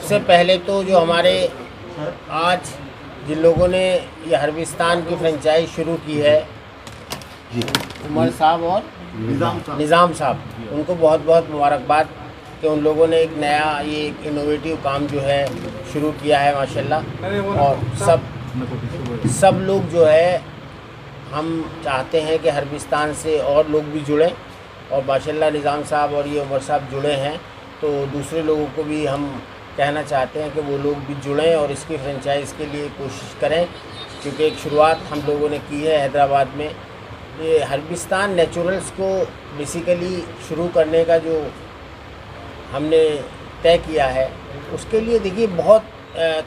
सबसे पहले तो जो हमारे आज जिन लोगों ने ये हर्बिस्तान की फ्रेंचाइज शुरू की है, उमर साहब और निज़ाम साहब, उनको बहुत बहुत मुबारकबाद कि उन लोगों ने एक नया ये एक इनोवेटिव काम जो है शुरू किया है माशाल्लाह। और सब लोग जो है, हम चाहते हैं कि हर्बिस्तान से और लोग भी जुड़ें, और माशाल्लाह निज़ाम साहब और ये उमर साहब जुड़े हैं, तो दूसरे लोगों को भी हम कहना चाहते हैं कि वो लोग भी जुड़ें और इसकी फ्रेंचाइज़ के लिए कोशिश करें, क्योंकि एक शुरुआत हम लोगों ने की है हैदराबाद में। ये हर्बिस्तान नेचुरल्स को बेसिकली शुरू करने का जो हमने तय किया है, उसके लिए देखिए बहुत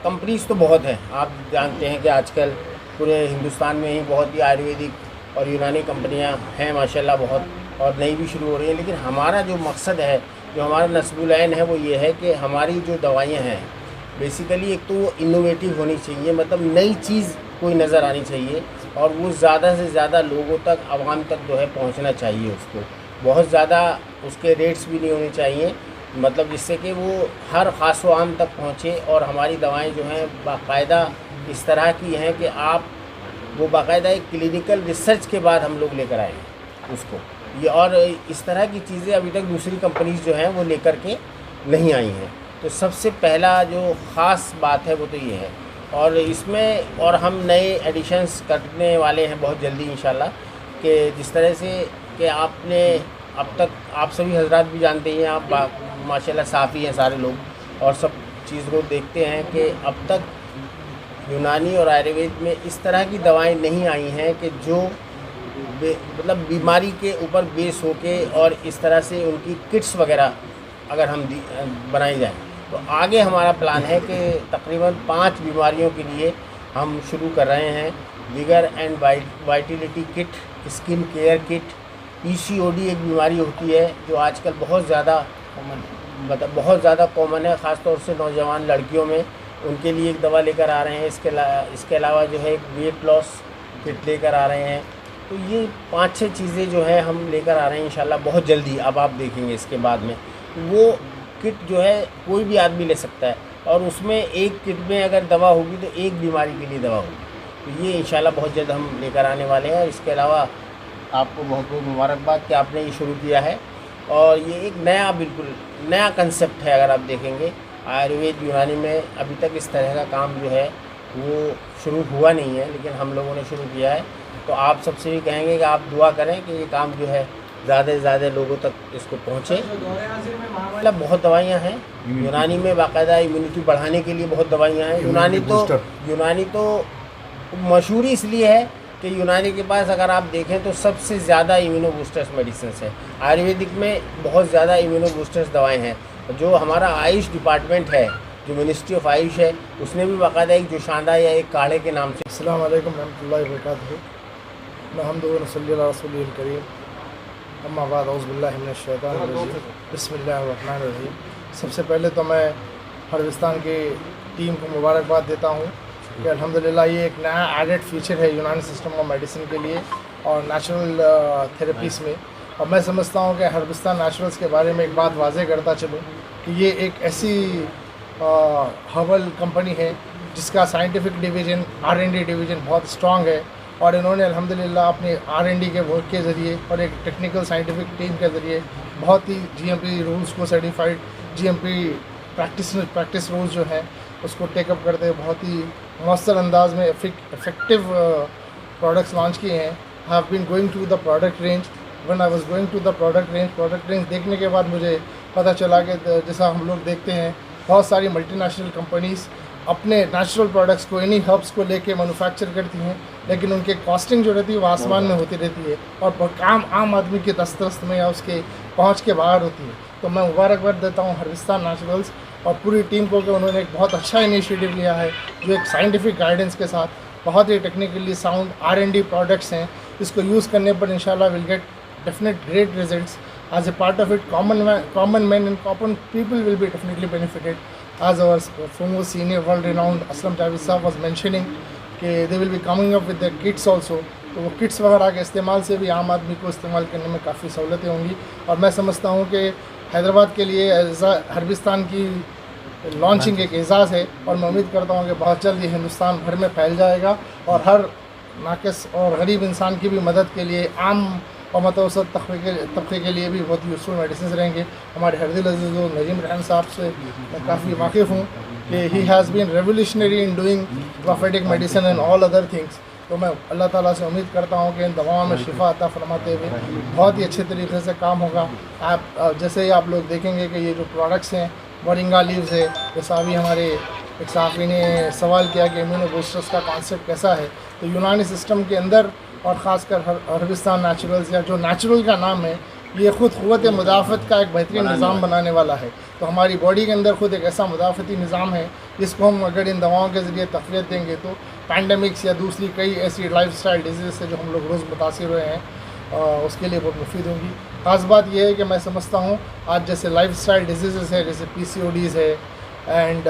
कंपनीज़ तो बहुत हैं। आप जानते हैं कि आजकल पूरे हिंदुस्तान में ही बहुत ही आयुर्वेदिक और यूनानी कंपनियां हैं माशाल्लाह बहुत, और नई भी शुरू हो रही हैं। लेकिन हमारा जो मकसद है, जो हमारा नस्बुल-ऐन है, वो ये है कि हमारी जो दवाइयाँ हैं बेसिकली एक तो वो इनोवेटिव होनी चाहिए, मतलब नई चीज़ कोई नज़र आनी चाहिए, और वो ज़्यादा से ज़्यादा लोगों तक, आवाम तक जो है पहुंचना चाहिए। उसको बहुत ज़्यादा उसके रेट्स भी नहीं होने चाहिए, मतलब जिससे कि वो हर ख़ास व आम तक पहुँचे। और हमारी दवाएँ जो हैं बाकायदा इस तरह की हैं कि आप वो बाकायदा एक क्लिनिकल रिसर्च के बाद हम लोग लेकर आए हैं उसको, ये और इस तरह की चीज़ें अभी तक दूसरी कंपनीज़ जो हैं वो लेकर के नहीं आई हैं। तो सबसे पहला जो ख़ास बात है वो तो ये है, और इसमें और हम नए एडिशंस करने वाले हैं बहुत जल्दी इंशाल्लाह, कि जिस तरह से कि आपने अब तक, आप सभी हजरात भी जानते हैं, आप माशाल्लाह साफ़ी हैं सारे लोग, और सब चीज़ को देखते हैं कि अब तक यूनानी और आयुर्वेद में इस तरह की दवाएं नहीं आई हैं कि जो मतलब बीमारी के ऊपर बेस होके और इस तरह से उनकी किट्स वगैरह अगर हम बनाई जाएं, तो आगे हमारा प्लान है कि तकरीबन 5 बीमारियों के लिए हम शुरू कर रहे हैं। Vigour and vitality kit, skin care kit, PCOD एक बीमारी होती है जो आजकल बहुत ज़्यादा कॉमन है, ख़ास तौर से नौजवान लड़कियों में, उनके लिए एक दवा लेकर आ रहे हैं। इसके अलावा जो है एक वेट लॉस किट लेकर आ रहे हैं। तो ये 5-6 चीज़ें जो है हम लेकर आ रहे हैं इंशाल्लाह बहुत जल्दी। अब आप देखेंगे इसके बाद में वो किट जो है कोई भी आदमी ले सकता है, और उसमें एक किट में अगर दवा होगी तो एक बीमारी के लिए दवा होगी। तो ये इंशाल्लाह बहुत जल्द हम लेकर आने वाले हैं। इसके अलावा आपको बहुत बहुत मुबारकबाद कि आपने ये शुरू किया है, और ये एक नया, बिल्कुल नया कंसेप्ट है। अगर आप देखेंगे आयुर्वेद यूनानी में अभी तक इस तरह का काम जो है वो शुरू हुआ नहीं है, लेकिन हम लोगों ने शुरू किया है। तो आप सबसे भी कहेंगे कि आप दुआ करें कि ये काम जो है ज़्यादा से ज़्यादा लोगों तक इसको पहुँचे। मतलब बहुत दवाइयाँ हैं यूनानी में, बाकायदा इम्यूनिटी बढ़ाने के लिए बहुत दवाइयाँ हैं। यूनानी तो मशहूर इसलिए है कि यूनानी के पास अगर आप देखें तो सबसे ज़्यादा इम्यूनो बूस्टर्स मेडिसिन है। आयुर्वेदिक में बहुत ज़्यादा इम्यूनो बूस्टर्स दवाएँ हैं। जो हमारा आयुष डिपार्टमेंट है, जो मिनिस्ट्री ऑफ आयुष है, उसने भी बाकायदा एक जोशांदा या एक काढ़े के नाम से। अस्सलाम वालेकुम रहमतुल्लाहि व बरकातहू। नहमदुहु व नसल्ली अला रसूलिल करीम, अम्मा बाद, औज़ु बिल्लाहि मिनश शैतानिर रजीम, बिस्मिल्लाहिर रहमानिर रहीम। सबसे पहले तो मैं हर्बिस्तान की टीम को मुबारकबाद देता हूँ कि अल्हम्दुलिल्लाह ये एक नया एडेड फीचर है यूनानी सिस्टम ऑफ मेडिसिन के लिए और नेचुरल थेरेपीज़ में। और मैं समझता हूँ कि हर्बिस्तान नेचुरल्स के बारे में एक बात वाज़ेह करता चलूँ कि ये एक ऐसी हर्बल कंपनी है जिसका साइंटिफिक डिवीज़न, R&D डिवीज़न बहुत स्ट्रॉन्ग है, और इन्होंने अल्हम्दुलिल्लाह अपने R&D के वर्क के ज़रिए और एक टेक्निकल साइंटिफिक टीम के ज़रिए बहुत ही GMP रूल्स को सर्टिफाइड GMP प्रैक्टिस रूल्स जो हैं उसको टेकअप करते हुए बहुत ही मौसर अंदाज में इफ़ेक्टिव प्रोडक्ट्स लॉन्च किए हैं। I have been going to the product range. When I was going to the product range देखने के बाद मुझे पता चला कि जैसा हम लोग देखते हैं बहुत सारी मल्टीनेशनल कंपनीज़ अपने नेचुरल प्रोडक्ट्स को, इन्हीं हर्ब्स को लेके मैन्युफैक्चर करती हैं, लेकिन उनके कॉस्टिंग जो रहती है वो आसमान में होती रहती है और काम आम आदमी के दस्तरस में या उसके पहुंच के बाहर होती है। तो मैं मुबारकबाद देता हूं हर्बिस्तान नेचुरल्स और पूरी टीम को कि उन्होंने एक बहुत अच्छा इनिशिएटिव लिया है, जो एक साइंटिफिक गाइडेंस के साथ बहुत ही टेक्निकली साउंड R&D प्रोडक्ट्स हैं। इसको यूज़ करने पर इंशाल्लाह will get definite great results. As a part of it, common men and common people will be definitely benefited. As our former senior world-renowned Aslam Javed साहब was mentioning कि they will be coming up with the kits also. तो वो kits वगैरह के इस्तेमाल से भी आम आदमी को इस्तेमाल करने में काफ़ी सहूलतें होंगी। और मैं समझता हूँ कि हैदराबाद के लिए हर्बिस्तान की लॉन्चिंग एक एजाज़ है और मैं उम्मीद करता हूँ कि बहुत जल्द ये हिंदुस्तान भर में फैल जाएगा और हर नाकिस और गरीब इंसान की भी मदद के लिए आम और मतवसत तबके के लिए भी बहुत यूज़फुल मेडिसिन रहेंगे। हमारे हरदिल अज़ीज़ नजीम रहन साहब से मैं काफ़ी वाकिफ़ हूँ कि he has been revolutionary in doing prophetic medicine and all other things. तो मैं अल्लाह ताला से उम्मीद करता हूँ कि इन दवाओं में शिफा अता फरमाते हुए बहुत ही अच्छे तरीके से काम होगा। आप जैसे ही आप लोग देखेंगे कि ये जो प्रोडक्ट्स हैं मोरिंगा लीव्स है, जैसा अभी हमारे एक साफ़ी ने सवाल किया कि इम्यूनो बूस्टर्स का कॉन्सेप्ट कैसा है, तो यूनानी सिस्टम के अंदर और ख़ासकर हर्बिस्तान नेचुरल्स या जो नेचुरल का नाम है ये ख़ुद क़ुव्वत मुदाफ़त का एक बेहतरीन निज़ाम बनाने वाला है। तो हमारी बॉडी के अंदर ख़ुद एक ऐसा मुदाफ़ती निज़ाम है जिसको हम अगर इन दवाओं के ज़रिए तक़वियत देंगे तो पैंडमिक्स या दूसरी कई ऐसी लाइफस्टाइल डिजीज़ से जो हम लोग रोज़ मुतासिर हुए हैं उसके लिए बहुत मुफीद होंगी। ख़ास बात यह है कि मैं समझता हूँ आज जैसे लाइफस्टाइल डिजीज़ है, जैसे PCODs है एंड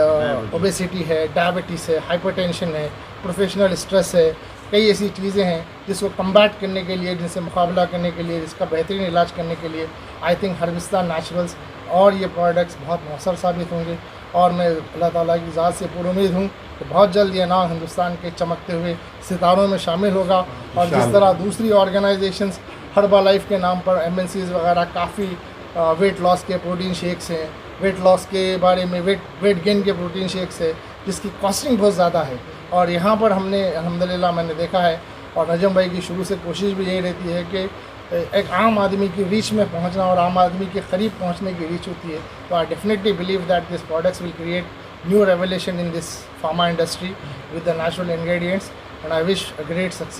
ओबेसिटी है, डायबिटीज़ है, हाइपरटेंशन है, प्रोफेशनल स्ट्रेस है, कई ऐसी चीज़ें हैं जिसको कम्बैट करने के लिए, जिनसे मुकाबला करने के लिए, जिसका बेहतरीन इलाज करने के लिए आई थिंक हर्बिस्तान नेचुरल्स और ये प्रोडक्ट्स बहुत मौसर साबित होंगे। और मैं अल्लाह ताला की ज़ात से पूरी उम्मीद हूँ कि बहुत जल्द ये नाम हिंदुस्तान के चमकते हुए सितारों में शामिल होगा। और जिस तरह दूसरी ऑर्गेनाइजेशंस हर्बा लाइफ के नाम पर MNCs वगैरह काफ़ी वेट लॉस के प्रोटीन शेक्स हैं, वेट लॉस के बारे में वेट गेन के प्रोटीन शेक्स है जिसकी कॉस्टिंग बहुत ज़्यादा है। और यहाँ पर हमने अल्हम्दुलिल्लाह मैंने देखा है और नजम भाई की शुरू से कोशिश भी यही रहती है कि एक आम आदमी की रीच में पहुँचना और आम आदमी के करीब पहुँचने की रीच होती है। तो I definitely believe that this products will create new revolution in this pharma industry with the natural ingredients and I wish a great success